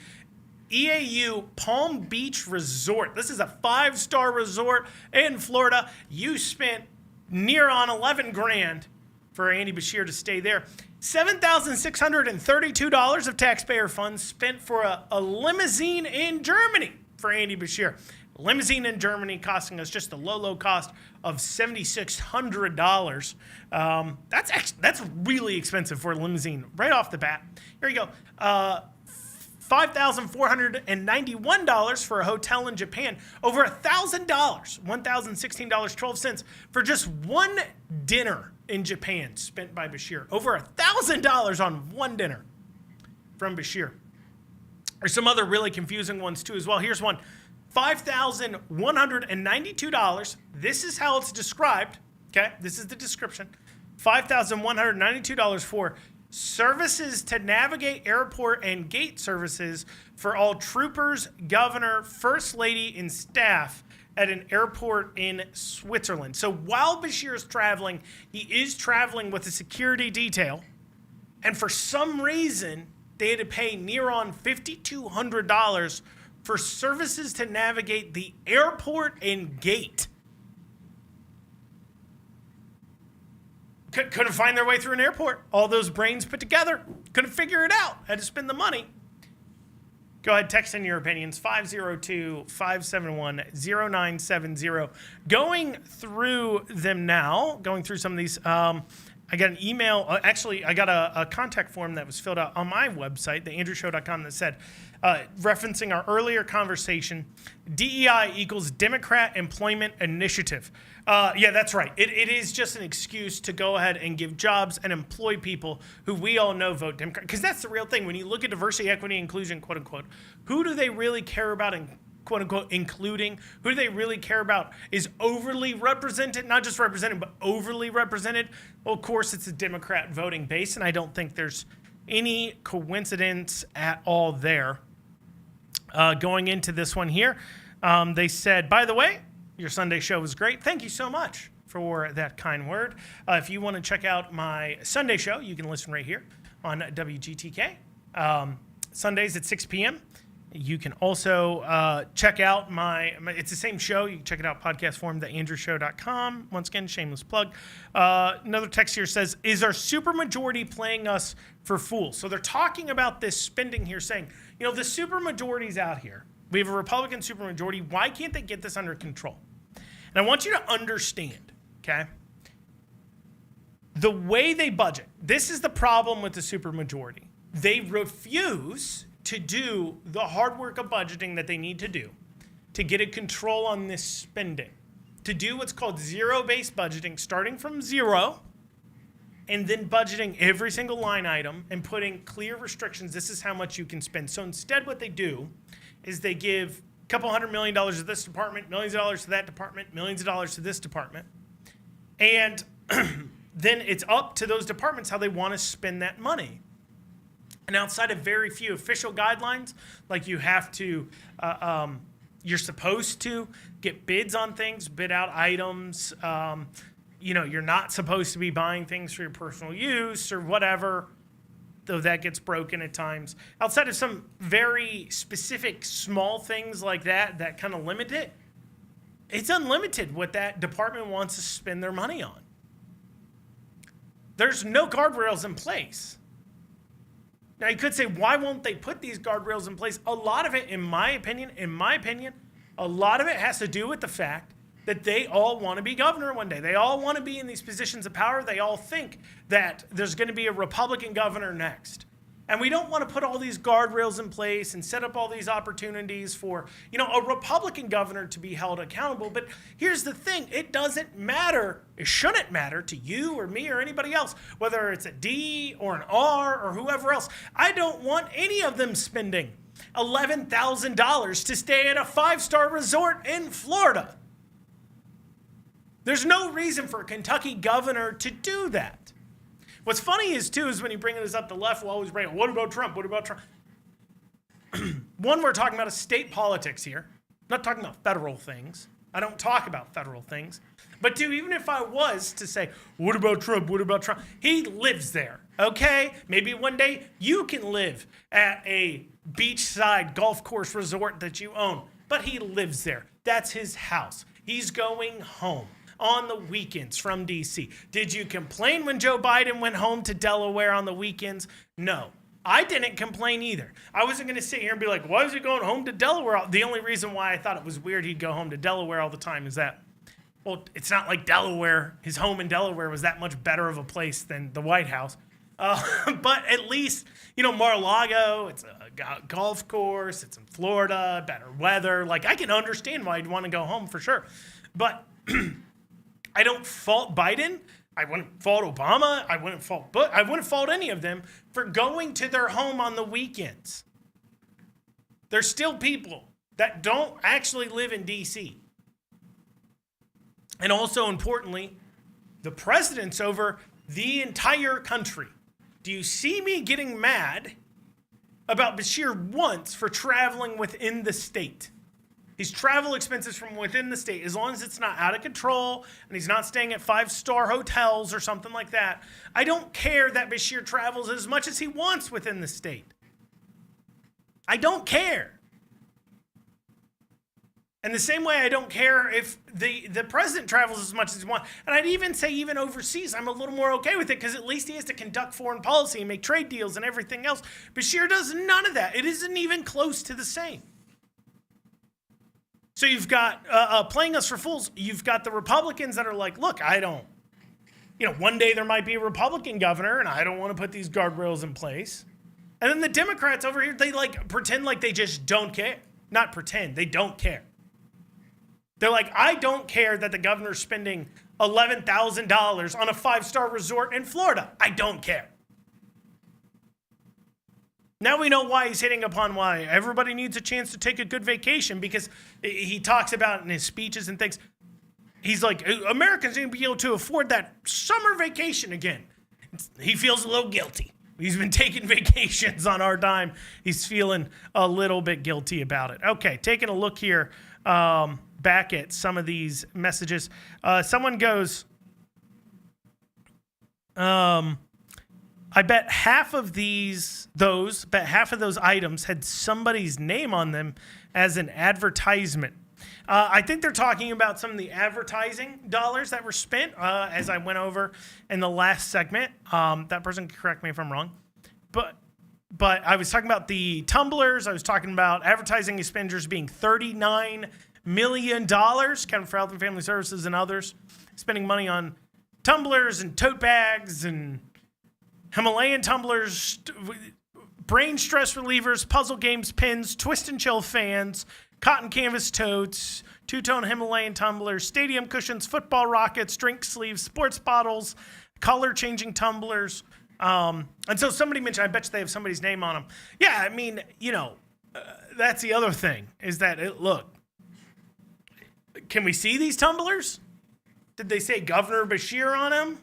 E: EAU Palm Beach Resort. This is a 5-star resort in Florida. You spent near on 11 grand for Andy Bashir to stay there. $7,632 of taxpayer funds spent for a limousine in Germany for Andy Bashir. Limousine in Germany costing us just a low cost of $7,600. That's really expensive for a limousine right off the bat. Here you go. $5,491 for a hotel in Japan. Over $1,000, $1,016.12 for just one dinner in Japan spent by Bashir. Over $1,000 on one dinner from Bashir. There's some other really confusing ones too as well. Here's one. $5,192. This is how it's described. Okay, this is the description. $5,192 for services to navigate airport and gate services for all troopers, governor, first lady, and staff at an airport in Switzerland. So while Bashir is traveling, he is traveling with a security detail. And for some reason, they had to pay near on $5,200 for services to navigate the airport and gate. Couldn't find their way through an airport. All those brains put together. Couldn't figure it out. Had to spend the money. Go ahead, text in your opinions. 502-571-0970. Going through them now. Going through some of these. I got an email. Actually, I got a contact form that was filled out on my website, theandrewshow.com, that said, referencing our earlier conversation, DEI equals Democrat Employment Initiative. Yeah, that's right. It is just an excuse to go ahead and give jobs and employ people who we all know vote Democrat. Because that's the real thing. When you look at diversity, equity, inclusion, quote unquote, who do they really care about in quote unquote including? Who do they really care about is overly represented, not just represented, but overly represented? Well, of course, it's a Democrat voting base, and I don't think there's any coincidence at all there. Going into this one here, they said, by the way, your Sunday show was great. Thank you so much for that kind word. If you want to check out my Sunday show, you can listen right here on WGTK. Sundays at 6 p.m. You can also check out it's the same show. You can check it out podcast form, theandrewshow.com. Once again, shameless plug. Another text here says, is our supermajority playing us for fools? So they're talking about this spending here, saying, the supermajority's out here. We have a Republican supermajority. Why can't they get this under control? And I want you to understand, okay, the way they budget. This is the problem with the supermajority. They refuse to do the hard work of budgeting that they need to do to get a control on this spending, to do what's called zero-based budgeting, starting from zero and then budgeting every single line item and putting clear restrictions. This is how much you can spend. So instead what they do is they give a couple $100 million to this department, millions of dollars to that department, millions of dollars to this department. And then it's up to those departments how they want to spend that money. And outside of very few official guidelines, like you have to, you're supposed to get bids on things, bid out items. You're not supposed to be buying things for your personal use or whatever, though that gets broken at times. Outside of some very specific small things like that kind of limit it, it's unlimited what that department wants to spend their money on. There's no guardrails in place. Now, you could say, why won't they put these guardrails in place? A lot of it, in my opinion, a lot of it has to do with the fact that they all want to be governor one day. They all want to be in these positions of power. They all think that there's going to be a Republican governor next. And we don't want to put all these guardrails in place and set up all these opportunities for, a Republican governor to be held accountable. But here's the thing. It doesn't matter. It shouldn't matter to you or me or anybody else, whether it's a D or an R or whoever else. I don't want any of them spending $11,000 to stay at a 5-star resort in Florida. There's no reason for a Kentucky governor to do that. What's funny is when you bring this up, the left will always bring, what about Trump? What about Trump? One, we're talking about a state politics here. I'm not talking about federal things. I don't talk about federal things. But two, even if I was to say, what about Trump? What about Trump? He lives there, okay? Maybe one day you can live at a beachside golf course resort that you own. But he lives there. That's his house. He's going home on the weekends from D.C. Did you complain when Joe Biden went home to Delaware on the weekends? No. I didn't complain either. I wasn't going to sit here and be like, why is he going home to Delaware? The only reason why I thought it was weird he'd go home to Delaware all the time is that, well, it's not like Delaware, his home in Delaware was that much better of a place than the White House. But at least, Mar-a-Lago, it's a golf course, it's in Florida, better weather. Like, I can understand why you'd want to go home for sure. But I don't fault Biden. I wouldn't fault Obama. I wouldn't fault Bush. I wouldn't fault any of them for going to their home on the weekends. There's still people that don't actually live in D.C. And also, importantly, the president's over the entire country. Do you see me getting mad about Bashir once for traveling within the state? His travel expenses from within the state, as long as it's not out of control and he's not staying at 5-star hotels or something like that. I don't care that Bashir travels as much as he wants within the state. I don't care. And the same way I don't care if the president travels as much as he wants. And I'd even say even overseas, I'm a little more okay with it because at least he has to conduct foreign policy and make trade deals and everything else. Bashir does none of that. It isn't even close to the same. So you've got, playing us for fools, you've got the Republicans that are like, look, I don't, one day there might be a Republican governor and I don't want to put these guardrails in place. And then the Democrats over here, they pretend like they just don't care. Not pretend, they don't care. They're like, I don't care that the governor's spending $11,000 on a 5-star resort in Florida. I don't care. Now we know why he's hitting upon why everybody needs a chance to take a good vacation, because he talks about in his speeches and things. He's like, Americans need to be able to afford that summer vacation again. He feels a little guilty. He's been taking vacations on our dime. He's feeling a little bit guilty about it. Okay, taking a look here back at some of these messages. Someone goes, I bet half of those items had somebody's name on them as an advertisement. I think they're talking about some of the advertising dollars that were spent, as I went over in the last segment. That person can correct me if I'm wrong. But I was talking about the tumblers. I was talking about advertising expenditures being $39 million. Counting for Health and Family Services and others, spending money on tumblers and tote bags and Himalayan tumblers, brain stress relievers, puzzle games, pins, twist and chill fans, cotton canvas totes, two-tone Himalayan tumblers, stadium cushions, football rockets, drink sleeves, sports bottles, color-changing tumblers. And so somebody mentioned, I bet you they have somebody's name on them. Yeah, I mean, that's the other thing, is that, look, can we see these tumblers? Did they say Governor Bashir on them?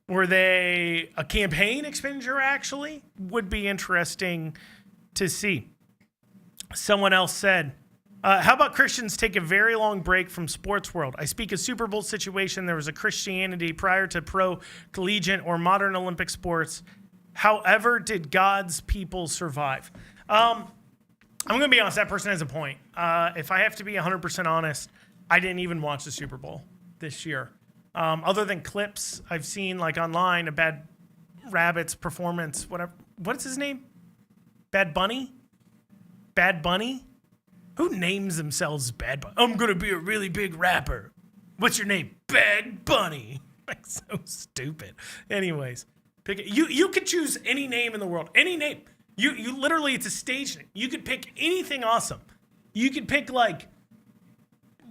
E: Were they a campaign expenditure, actually? Would be interesting to see. Someone else said, how about Christians take a very long break from sports world? I speak of Super Bowl situation. There was a Christianity prior to pro, collegiate, or modern Olympic sports. However, did God's people survive? I'm going to be honest. That person has a point. If I have to be 100% honest, I didn't even watch the Super Bowl this year. Other than clips I've seen online, a bad Rabbits performance, what's his name? Bad Bunny? Bad Bunny? Who names themselves Bad Bunny? I'm going to be a really big rapper. What's your name? Bad Bunny. Like, so stupid. Anyways, pick it. You could choose any name in the world. Any name. You literally, it's a stage name. You could pick anything awesome. You could pick, like,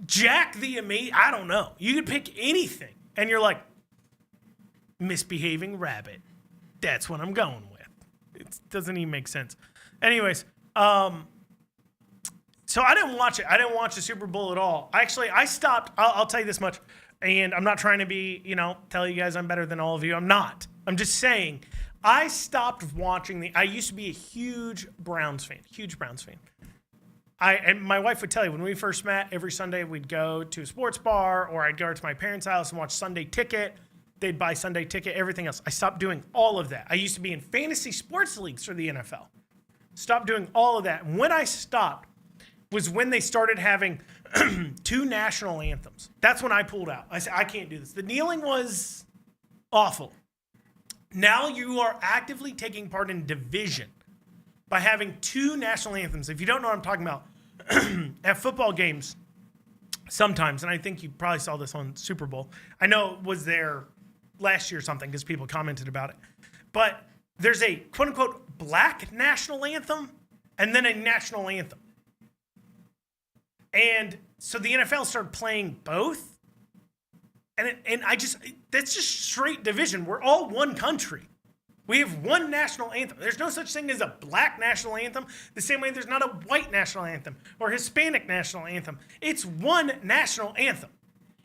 E: Jack the Amazing. I don't know. You could pick anything. And you're like, misbehaving rabbit. That's what I'm going with. It doesn't even make sense. Anyways, so I didn't watch it. I didn't watch the Super Bowl at all. I stopped. I'll tell you this much. And I'm not trying to be, tell you guys I'm better than all of you. I'm not. I'm just saying I stopped watching I used to be a huge Browns fan. And my wife would tell you, when we first met, every Sunday we'd go to a sports bar, or I'd go to my parents' house and watch Sunday Ticket. They'd buy Sunday Ticket, everything else. I stopped doing all of that. I used to be in fantasy sports leagues for the NFL. Stopped doing all of that. And when I stopped was when they started having 2 national anthems. That's when I pulled out. I said, I can't do this. The kneeling was awful. Now you are actively taking part in division by having 2 national anthems. If you don't know what I'm talking about, at football games, sometimes, and I think you probably saw this on Super Bowl. I know it was there last year or something because people commented about it. But there's a quote-unquote black national anthem and then a national anthem. And so the NFL started playing both. And that's just straight division. We're all one country. We have one national anthem. There's no such thing as a black national anthem, the same way there's not a white national anthem or Hispanic national anthem. It's one national anthem.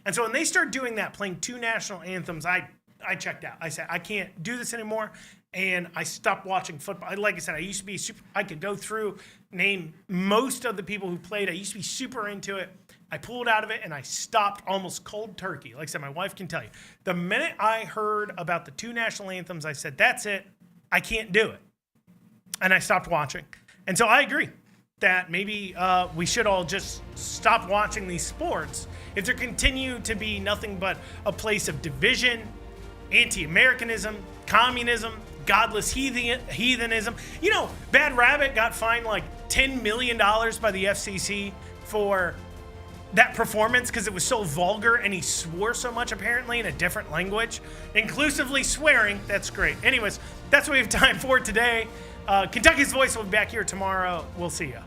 E: And so when they started doing that, playing 2 national anthems, I checked out. I said, I can't do this anymore. And I stopped watching football. Like I said, I used to be I could go through, name most of the people who played. I used to be super into it. I pulled out of it and I stopped almost cold turkey. Like I said, my wife can tell you. The minute I heard about the 2 national anthems, I said, that's it. I can't do it. And I stopped watching. And so I agree that maybe we should all just stop watching these sports if there continue to be nothing but a place of division, anti-Americanism, communism, godless heathenism. Bad Rabbit got fined like $10 million by the FCC for that performance because it was so vulgar and he swore so much apparently in a different language, inclusively swearing. That's great. Anyways, that's what we have time for today. Kentucky's Voice will be back here tomorrow. We'll see ya.